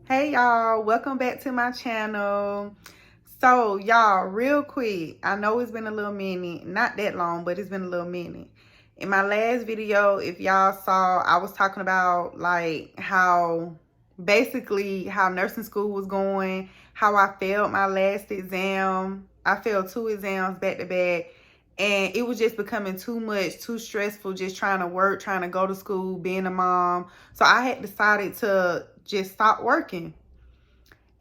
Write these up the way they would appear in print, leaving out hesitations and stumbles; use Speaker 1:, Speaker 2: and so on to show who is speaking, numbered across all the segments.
Speaker 1: Hey y'all, welcome back to my channel. So y'all, real quick, I know it's been a little minute, not that long, but it's been a little minute. In my last video, if y'all saw, I was talking about like how nursing school was going, how I failed my last exam. I failed 2 exams back to back, and it was just becoming too much, too stressful, just trying to work, trying to go to school, being a mom. So I had decided to just stop working.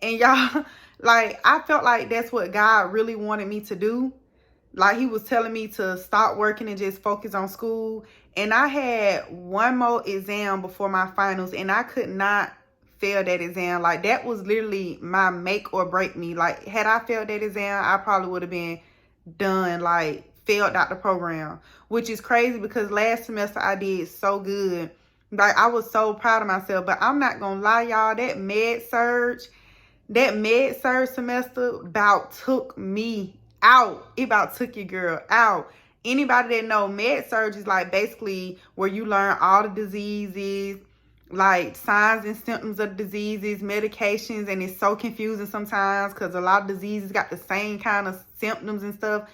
Speaker 1: And y'all, like, I felt like that's what God really wanted me to do. Like, he was telling me to stop working and just focus on school. And I had one more exam before my finals, and I could not fail that exam. Like, that was literally my make or break me. Like, had I failed that exam, I probably would have been done, like, failed out the program. Which is crazy because last semester I did so good. Like, I was so proud of myself. But I'm not gonna lie, y'all, that med surge semester about took me out. It about took your girl out. Anybody that know, med surge is like basically where you learn all the diseases, like signs and symptoms of diseases, medications, and it's so confusing sometimes because a lot of diseases got the same kind of symptoms and stuff.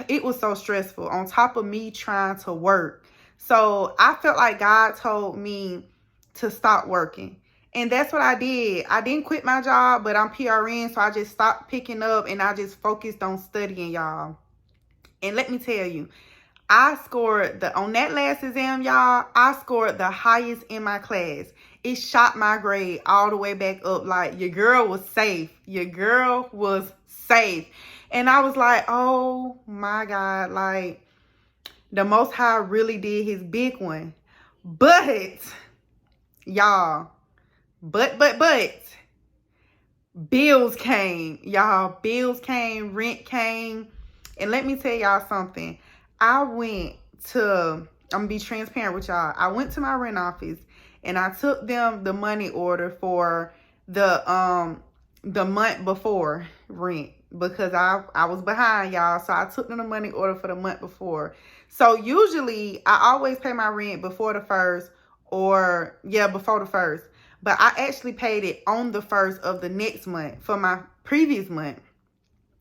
Speaker 1: It was so stressful on top of me trying to work. So I felt like God told me to stop working. And that's what I did. I didn't quit my job, but I'm PRN, so I just stopped picking up and I just focused on studying, y'all. And let me tell you, I scored on that last exam, y'all, I scored the highest in my class. It shot my grade all the way back up. Like, your girl was safe. Your girl was safe. And I was like, oh my God, like, the Most High really did his big one. But, y'all, but, bills came, y'all. Bills came, rent came. And let me tell y'all something. I'm gonna be transparent with y'all. I went to my rent office and I took them the money order for the month before rent because I was behind, y'all. So I took them the money order for the month before. So usually I always pay my rent before the first, or before the first. But I actually paid it on the first of the next month for my previous month.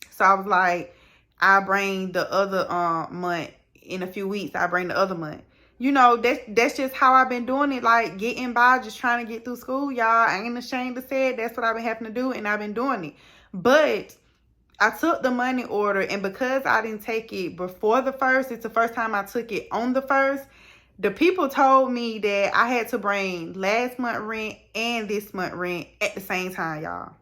Speaker 1: So I was like, I bring the other month in a few weeks. I bring the other month. You know, that's just how I've been doing it, like getting by, just trying to get through school, y'all. I ain't ashamed to say it. That's what I've been having to do, and I've been doing it. But I took the money order, and because I didn't take it before the first, it's the first time I took it on the first. The people told me that I had to bring last month rent and this month rent at the same time, y'all.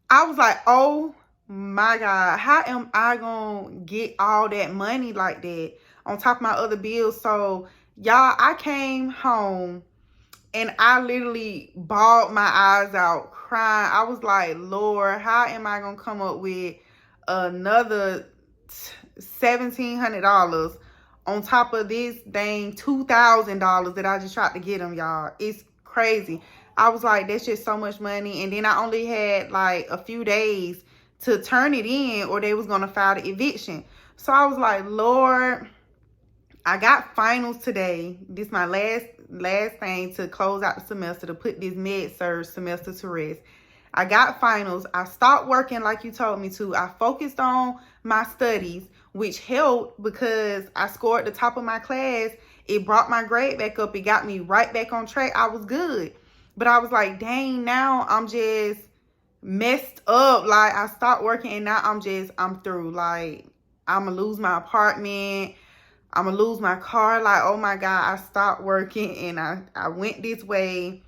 Speaker 1: I was like, oh my God, how am I gonna get all that money like that on top of my other bills? So, y'all, I came home and I literally bawled my eyes out crying. I was like, Lord, how am I gonna come up with another $1,700 on top of this dang $2,000 that I just tried to get them, y'all? It's crazy. I was like, that's just so much money. And then I only had like a few days to turn it in or they was gonna file the eviction. So I was like, Lord, I got finals today. This is my last thing to close out the semester, to put this med-surg semester to rest. I got finals. I stopped working like you told me to. I focused on my studies, which helped because I scored the top of my class. It brought my grade back up. It got me right back on track. I was good. But I was like, dang, now I'm just messed up. Like, I stopped working and now I'm through. Like, I'm going to lose my apartment. I'm going to lose my car. Like, oh my God, I stopped working and I went this way.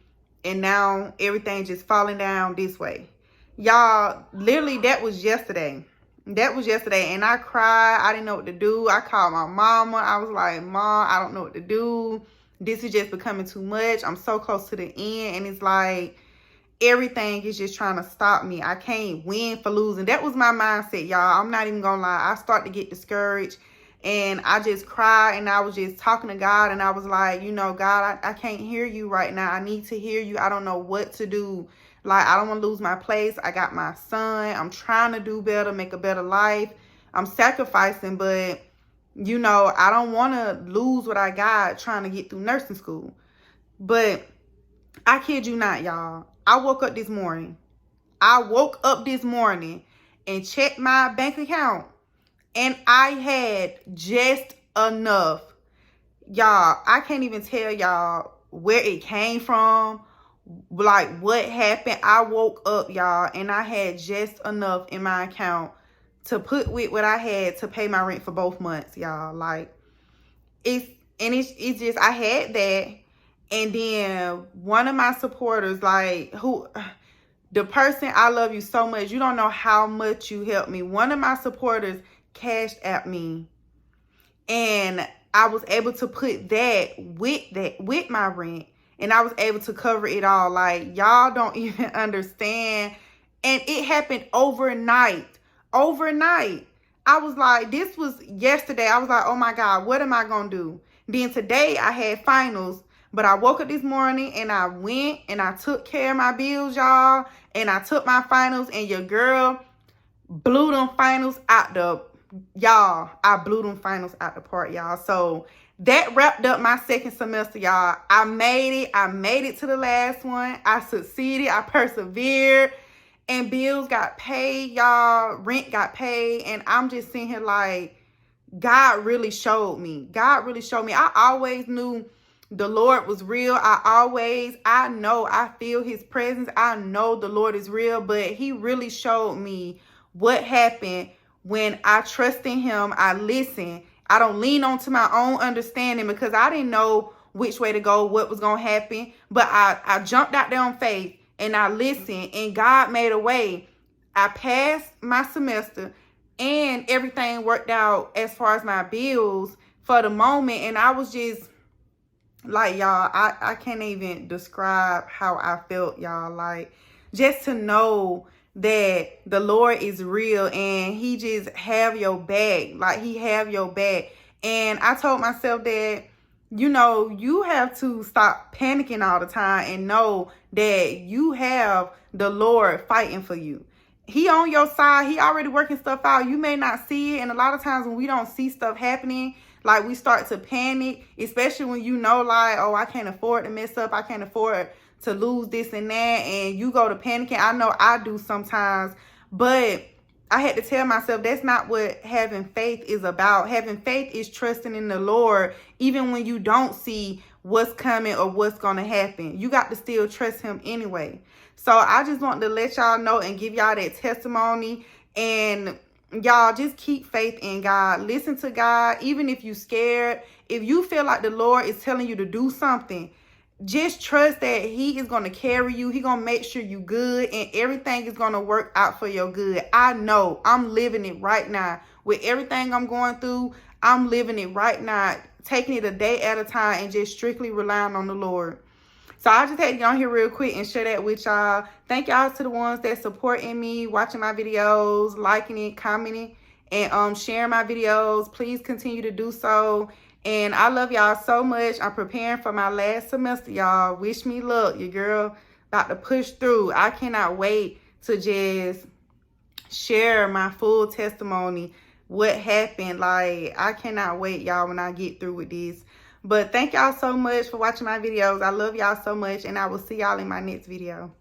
Speaker 1: And now everything just falling down this way. Y'all, literally, that was yesterday. That was yesterday. And I cried. I didn't know what to do. I called my mama. I was like, Mom, I don't know what to do. This is just becoming too much. I'm so close to the end. And it's like, everything is just trying to stop me. I can't win for losing. That was my mindset, y'all. I'm not even gonna lie. I start to get discouraged and I just cried and I was just talking to God and I was like, you know, God, I can't hear you right now. I need to hear you. I don't know what to do. Like, I don't want to lose my place. I got my son. I'm trying to do better, make a better life. I'm sacrificing, but you know, I don't want to lose what I got trying to get through nursing school. But I kid you not, y'all. I woke up this morning. And checked my bank account, and I had just enough. Y'all, I can't even tell y'all where it came from, like what happened. I woke up, y'all, and I had just enough in my account to put with what I had to pay my rent for both months, y'all. Like, it's just, I had that. And then one of my supporters, like, the person, I love you so much. You don't know how much you helped me. One of my supporters cashed at me, and I was able to put that with my rent, and I was able to cover it all. Like, y'all don't even understand. And it happened overnight. I was like, this was yesterday. I was like, oh my God, what am I gonna do? Then today I had finals, but I woke up this morning and I went and I took care of my bills, y'all, and I took my finals, and your girl blew them finals out the I blew them finals out the park, y'all. So that wrapped up my second semester, y'all. I made it to the last one. I succeeded. I persevered, and bills got paid, y'all. Rent got paid, and I'm just sitting here like, God really showed me. I always knew the Lord was real. I feel his presence. I know the Lord is real, but he really showed me what happened when I trust in him. I listen. I don't lean on to my own understanding, because I didn't know which way to go, what was going to happen. But I jumped out there on faith, and I listened, and God made a way. I passed my semester, and everything worked out as far as my bills for the moment. And I was just like, y'all, I can't even describe how I felt, y'all. Like, just to know that the Lord is real, and he just have your back. Like, he have your back. And I told myself that, you have to stop panicking all the time and know that you have the Lord fighting for you. He on your side. He already working stuff out. You may not see it. And a lot of times when we don't see stuff happening, like, we start to panic, especially when like, oh, I can't afford to mess up. I can't afford to lose this and that. And you go to panicking. I know I do sometimes. But I had to tell myself that's not what having faith is about. Having faith is trusting in the Lord, even when you don't see what's coming or what's going to happen. You got to still trust him anyway. So I just want to let y'all know and give y'all that testimony. And y'all, just keep faith in God. Listen to God, even if you're scared. If you feel like the Lord is telling you to do something, just trust that he is going to carry you. He's going to make sure you good, and everything is going to work out for your good. I know. I'm living it right now. With everything I'm going through, I'm living it right now, taking it a day at a time and just strictly relying on the Lord. So I just had to get on here real quick and share that with y'all. Thank y'all to the ones that supporting me, watching my videos, liking it, commenting, and sharing my videos. Please continue to do so. And I love y'all so much. I'm preparing for my last semester, y'all. Wish me luck. Your girl about to push through. I cannot wait to just share my full testimony, what happened. Like, I cannot wait, y'all, when I get through with this. But thank y'all so much for watching my videos. I love y'all so much, and I will see y'all in my next video.